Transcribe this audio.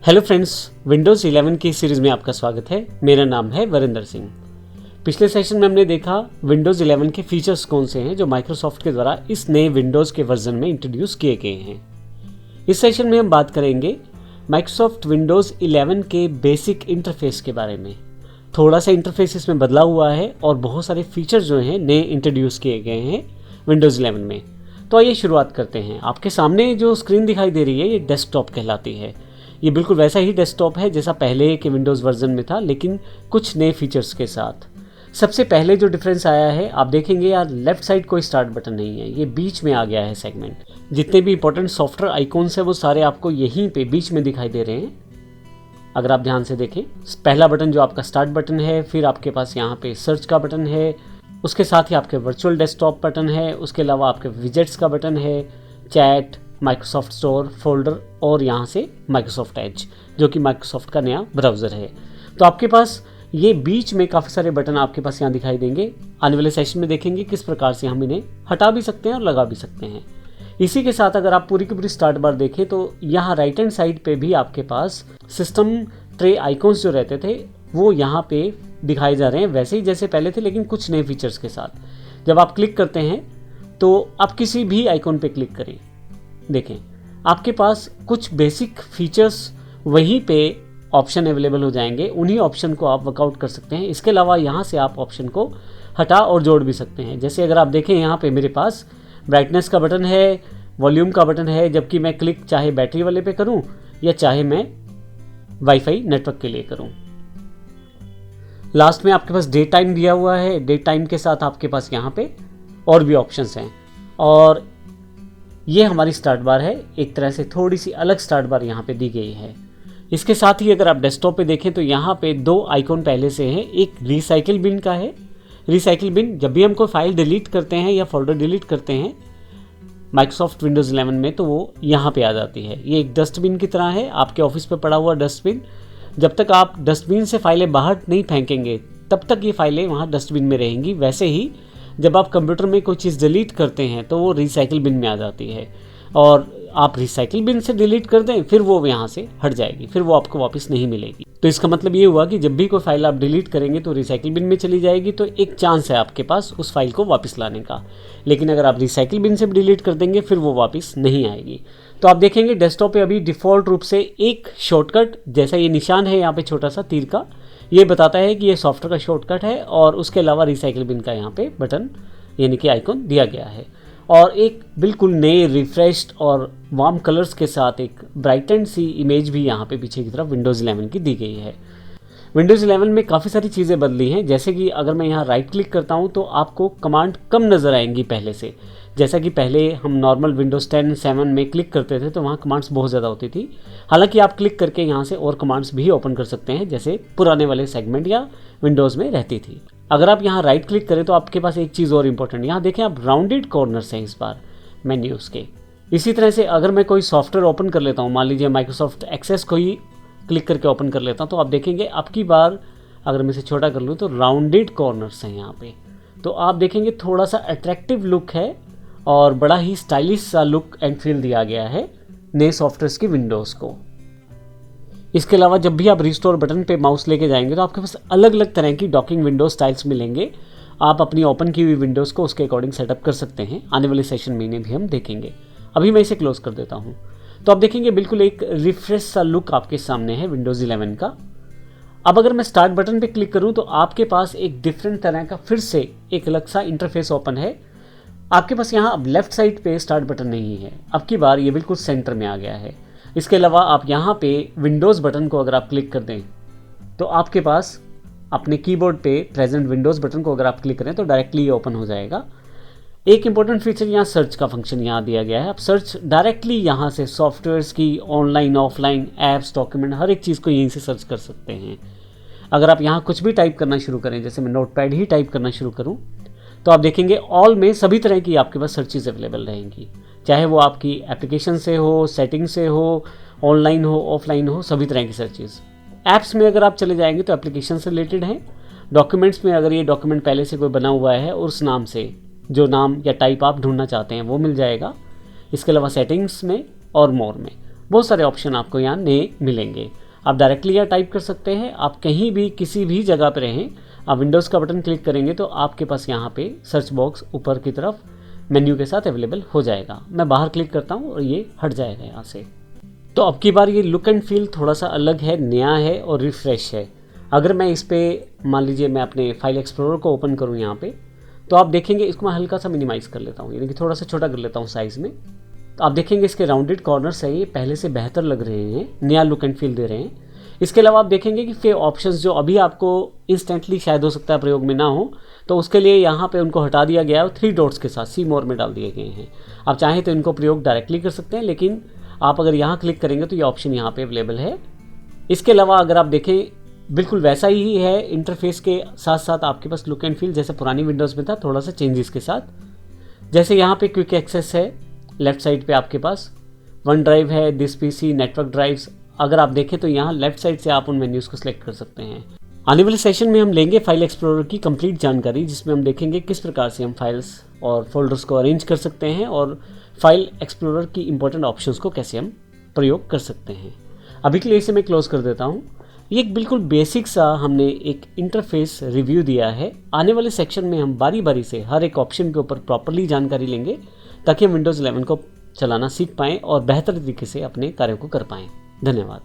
Hello friends, Windows 11 की series में आपका स्वागत है। मेरा नाम है वरिंदर सिंह। पिछले सेशन में हमने देखा विंडोज़ 11 के फीचर्स कौन से हैं जो माइक्रोसॉफ्ट के द्वारा इस नए विंडोज़ के वर्जन में इंट्रोड्यूस किए गए हैं। इस सेशन में हम बात करेंगे माइक्रोसॉफ्ट विंडोज़ 11 के बेसिक इंटरफेस के बारे में। थोड़ा सा इंटरफेस इसमें बदला हुआ है और बहुत सारे फीचर्स जो हैं नए इंट्रोड्यूस किए गए हैं विंडोज़ 11 में। तो आइए शुरुआत करते हैं। आपके सामने जो स्क्रीन दिखाई दे रही है ये डेस्कटॉप कहलाती है। ये बिल्कुल वैसा ही डेस्कटॉप है जैसा पहले के विंडोज़ वर्जन में था, लेकिन कुछ नए फीचर्स के साथ। सबसे पहले जो डिफरेंस आया है, आप देखेंगे यार लेफ्ट साइड कोई स्टार्ट बटन नहीं है, ये बीच में आ गया है सेगमेंट। जितने भी इंपॉर्टेंट सॉफ्टवेयर आइकॉन्स हैं वो सारे आपको यहीं पे बीच में दिखाई दे रहे हैं। अगर आप ध्यान से देखें, पहला बटन जो आपका स्टार्ट बटन है, फिर आपके पास यहाँ पे सर्च का बटन है, उसके साथ ही आपके वर्चुअल डेस्कटॉप बटन है, उसके अलावा आपके विजेट्स का बटन है, चैट, माइक्रोसॉफ्ट स्टोर, फोल्डर और यहाँ से माइक्रोसॉफ्ट एज जो कि माइक्रोसॉफ्ट का नया ब्राउज़र है। तो आपके पास ये बीच में काफ़ी सारे बटन आपके पास यहाँ दिखाई देंगे। आने वाले सेशन में देखेंगे किस प्रकार से हम इन्हें हटा भी सकते हैं और लगा भी सकते हैं। इसी के साथ अगर आप पूरी की पूरी स्टार्ट बार देखें तो यहाँ राइट हैंड साइड पे भी आपके पास सिस्टम ट्रे आइकॉन्स जो रहते थे वो यहाँ पे दिखाए जा रहे हैं, वैसे ही जैसे पहले थे लेकिन कुछ नए फीचर्स के साथ। जब आप क्लिक करते हैं तो आप किसी भी आइकॉन पे क्लिक करें, देखें आपके पास कुछ बेसिक फीचर्स वहीं पे ऑप्शन अवेलेबल हो जाएंगे। उन्हीं ऑप्शन को आप वर्कआउट कर सकते हैं। इसके अलावा यहाँ से आप ऑप्शन को हटा और जोड़ भी सकते हैं। जैसे अगर आप देखें यहाँ पे मेरे पास ब्राइटनेस का बटन है, वॉल्यूम का बटन है, जबकि मैं क्लिक चाहे बैटरी वाले पे करूँ या चाहे मैं वाईफाई नेटवर्क के लिए करूँ। लास्ट में आपके पास डे टाइम दिया हुआ है। डे टाइम के साथ आपके पास यहाँ पे और भी ऑप्शंस हैं और ये हमारी स्टार्ट बार है। एक तरह से थोड़ी सी अलग स्टार्ट बार यहाँ पे दी गई है। इसके साथ ही अगर आप डेस्कटॉप पे देखें तो यहाँ पे दो आइकॉन पहले से हैं। एक रिसाइकिल बिन का है। रिसाइकिल बिन जब भी हम कोई फाइल डिलीट करते हैं या फोल्डर डिलीट करते हैं माइक्रोसॉफ्ट विंडोज़ 11 में तो वो यहाँ पे आ जाती है। ये एक डस्टबिन की तरह है, आपके ऑफिस पे पड़ा हुआ डस्टबिन। जब तक आप डस्टबिन से फाइलें बाहर नहीं फेंकेंगे तब तक ये फाइलें वहाँ डस्टबिन में रहेंगी। वैसे ही जब आप कंप्यूटर में कोई चीज़ डिलीट करते हैं तो वो रिसाइकिल बिन में आ जाती है और आप रिसाइकिल बिन से डिलीट कर दें फिर वो यहाँ से हट जाएगी, फिर वो आपको वापस नहीं मिलेगी। तो इसका मतलब ये हुआ कि जब भी कोई फाइल आप डिलीट करेंगे तो रिसाइकिल बिन में चली जाएगी, तो एक चांस है आपके पास उस फाइल को वापस लाने का। लेकिन अगर आप रिसाइकिल बिन से डिलीट कर देंगे फिर वो वापस नहीं आएगी। तो आप देखेंगे डेस्कटॉप पे अभी डिफ़ॉल्ट रूप से एक शॉर्टकट जैसा ये निशान है यहाँ पे छोटा सा तीर का, ये बताता है कि ये सॉफ्टवेयर का शॉर्टकट है और उसके अलावा रिसाइकिल बिन का यहाँ पे बटन यानी कि आइकॉन दिया गया है। और एक बिल्कुल नए रिफ्रेश्ड और वार्म कलर्स के साथ एक ब्राइटेंड सी इमेज भी यहाँ पे पीछे की तरफ विंडोज़ 11 की दी गई है। विंडोज़ 11 में काफ़ी सारी चीज़ें बदली हैं। जैसे कि अगर मैं यहाँ राइट क्लिक करता हूँ तो आपको कमांड कम नज़र आएंगी पहले से। जैसा कि पहले हम नॉर्मल विंडोज़ 10, 7 में क्लिक करते थे तो वहाँ कमांड्स बहुत ज़्यादा होती थी। हालांकि आप क्लिक करके यहाँ से और कमांड्स भी ओपन कर सकते हैं जैसे पुराने वाले सेगमेंट या विंडोज़ में रहती थी। अगर आप यहाँ राइट क्लिक करें तो आपके पास एक चीज़ और इम्पोर्टेंट, यहाँ देखें आप राउंडेड कॉर्नर्स हैं इस बार मेन्यूज़ के। इसी तरह से अगर मैं कोई सॉफ्टवेयर ओपन कर लेता हूँ, मान लीजिए माइक्रोसॉफ्ट एक्सेस को ही क्लिक करके ओपन कर लेता हूँ, तो आप देखेंगे अब की बार अगर मैं इसे छोटा कर लूँ तो राउंडेड कॉर्नर्स हैं यहाँ पे। तो आप देखेंगे थोड़ा सा अट्रैक्टिव लुक है और बड़ा ही स्टाइलिश सा लुक एंड फील दिया गया है नए सॉफ्टवेयर्स की विंडोज़ को। इसके अलावा जब भी आप रिस्टोर बटन पे माउस लेके जाएंगे तो आपके पास अलग अलग तरह की डॉकिंग विंडोज स्टाइल्स मिलेंगे। आप अपनी ओपन की हुई विंडोज़ को उसके अकॉर्डिंग सेटअप कर सकते हैं। आने वाले सेशन में इन्हें भी हम देखेंगे। अभी मैं इसे क्लोज कर देता हूँ। तो आप देखेंगे बिल्कुल एक रिफ्रेश सा लुक आपके सामने है विंडोज़ 11 का। अब अगर मैं स्टार्ट बटन पे क्लिक करूँ तो आपके पास एक डिफरेंट तरह का फिर से एक अलग सा इंटरफेस ओपन है। आपके पास यहाँ अब लेफ्ट साइड पे स्टार्ट बटन नहीं है, अब की बार ये बिल्कुल सेंटर में आ गया है। इसके अलावा आप यहाँ पे विंडोज़ बटन को अगर आप क्लिक कर दें तो आपके पास अपने कीबोर्ड पे प्रेजेंट विंडोज़ बटन को अगर आप क्लिक करें तो डायरेक्टली ये ओपन हो जाएगा। एक इंपॉर्टेंट फीचर यहाँ सर्च का फंक्शन यहाँ दिया गया है। आप सर्च डायरेक्टली यहाँ से सॉफ्टवेयर्स की ऑनलाइन, ऑफलाइन, ऐप्स, डॉक्यूमेंट, हर एक चीज़ को यहीं से सर्च कर सकते हैं। अगर आप यहाँ कुछ भी टाइप करना शुरू करें, जैसे मैं नोटपैड ही टाइप करना शुरू करूँ तो आप देखेंगे ऑल में सभी तरह की आपके पास सर्चेज अवेलेबल रहेंगी, चाहे वो आपकी एप्लीकेशन से हो, सेटिंग से हो, ऑनलाइन हो, ऑफलाइन हो, सभी तरह की सर्चेज। ऐप्स में अगर आप चले जाएंगे तो एप्लीकेशन से रिलेटेड हैं। डॉक्यूमेंट्स में अगर ये डॉक्यूमेंट पहले से कोई बना हुआ है और उस नाम से जो नाम या टाइप आप ढूंढना चाहते हैं वो मिल जाएगा। इसके अलावा सेटिंग्स में और मोर में बहुत सारे ऑप्शन आपको यहाँ नए मिलेंगे। आप डायरेक्टली यहाँ टाइप कर सकते हैं। आप कहीं भी किसी भी जगह पर रहें, आप विंडोज़ का बटन क्लिक करेंगे तो आपके पास यहाँ पे सर्च बॉक्स ऊपर की तरफ मेन्यू के साथ अवेलेबल हो जाएगा। मैं बाहर क्लिक करता हूँ और ये हट जाएगा यहाँ से। तो अब की बार ये लुक एंड फील थोड़ा सा अलग है, नया है और रिफ्रेश है। अगर मैं इस पर मान लीजिए मैं अपने फाइल एक्सप्लोरर को ओपन करूँ यहाँ पे, तो आप देखेंगे इसको मैं हल्का सा मिनिमाइज़ कर लेता हूँ, यानी कि थोड़ा सा छोटा कर लेता हूँ साइज़ में। तो आप देखेंगे इसके राउंडेड कॉर्नर्स है, ये पहले से बेहतर लग रहे हैं, नया लुक एंड फील दे रहे हैं। इसके अलावा आप देखेंगे कि फे ऑप्शंस जो अभी आपको इंस्टेंटली शायद हो सकता है प्रयोग में ना हो, तो उसके लिए यहाँ पे उनको हटा दिया गया है, 3 डॉट्स के साथ सी मोर में डाल दिए गए हैं। आप चाहें तो इनको प्रयोग डायरेक्टली कर सकते हैं, लेकिन आप अगर यहाँ क्लिक करेंगे तो ये ऑप्शन यहाँ पे अवेलेबल है। इसके अलावा अगर आप देखें बिल्कुल वैसा ही है, इंटरफेस के साथ साथ आपके पास लुक एंड फील जैसे पुरानी विंडोज़ में था, थोड़ा सा चेंजेस के साथ। जैसे यहाँ पे क्विक एक्सेस है, लेफ्ट साइड पे आपके पास वन ड्राइव है, दिस पीसी, नेटवर्क ड्राइव्स। अगर आप देखें तो यहाँ लेफ्ट साइड से आप उन मेन्यूज़ को सिलेक्ट कर सकते हैं। आने वाले सेशन में हम लेंगे फाइल एक्सप्लोरर की कंप्लीट जानकारी, जिसमें हम देखेंगे किस प्रकार से हम फाइल्स और फोल्डर्स को अरेंज कर सकते हैं और फाइल एक्सप्लोरर की इंपॉर्टेंट ऑप्शंस को कैसे हम प्रयोग कर सकते हैं। अभी के लिए इसे मैं क्लोज कर देता हूँ। ये एक बिल्कुल बेसिक सा हमने एक इंटरफेस रिव्यू दिया है। आने वाले सेक्शन में हम बारी बारी से हर एक ऑप्शन के ऊपर प्रॉपरली जानकारी लेंगे, ताकि हम विंडोज़ 11 को चलाना सीख पाएँ और बेहतर तरीके से अपने कार्यों को कर पाएँ। धन्यवाद।